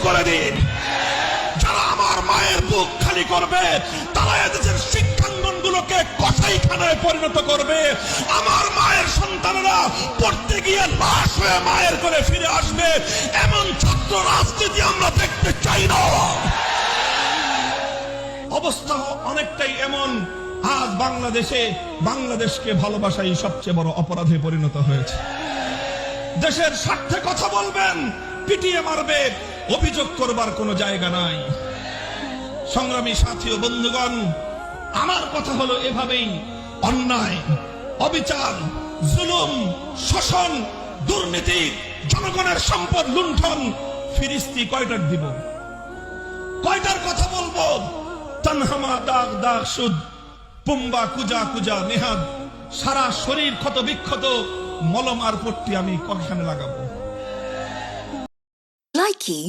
করে দিন। যারা আমার মায়ের বুক খালি করবে তারা এদেশের শিক্ষাঙ্গনগুলোকে কসাইখানায় পরিণত করবে। আমার মায়ের সন্তানেরা পড়তে গিয়ে লাশ হয়ে মায়ের করে ফিরে আসবে। এমন ছাত্র রাজনীতি আমরা দেখতে চাই না। অবস্থা অনেকটাই এমন, আজ বাংলাদেশকে ভালোবাসাই সবচেয়ে বড় অপরাধে পরিণত হয়েছে। দেশের স্বার্থে কথা বলবেন, পিটিয়ে মারবে, অভিযোগ করবার কোনো জায়গা নাই। সংগ্রামী সাথী ও বন্ধুগণ, আমার কথা হলো এভাবেই অন্যায়, অবিচার, জুলুম, শোষণ, দুর্নীতি, জনগণের সম্পদ লুণ্ঠন ফিরিস্তি কয়টার দিব, কয়টার কথা বলবো? তানহামা দাগ দাগ সুদ, পুম্বা কুজা কুজা নেহাদ, সারা শরীর ক্ষত বিক্ষত, মলম আর পট্টি আমি কয়খানে লাগাবো? Likey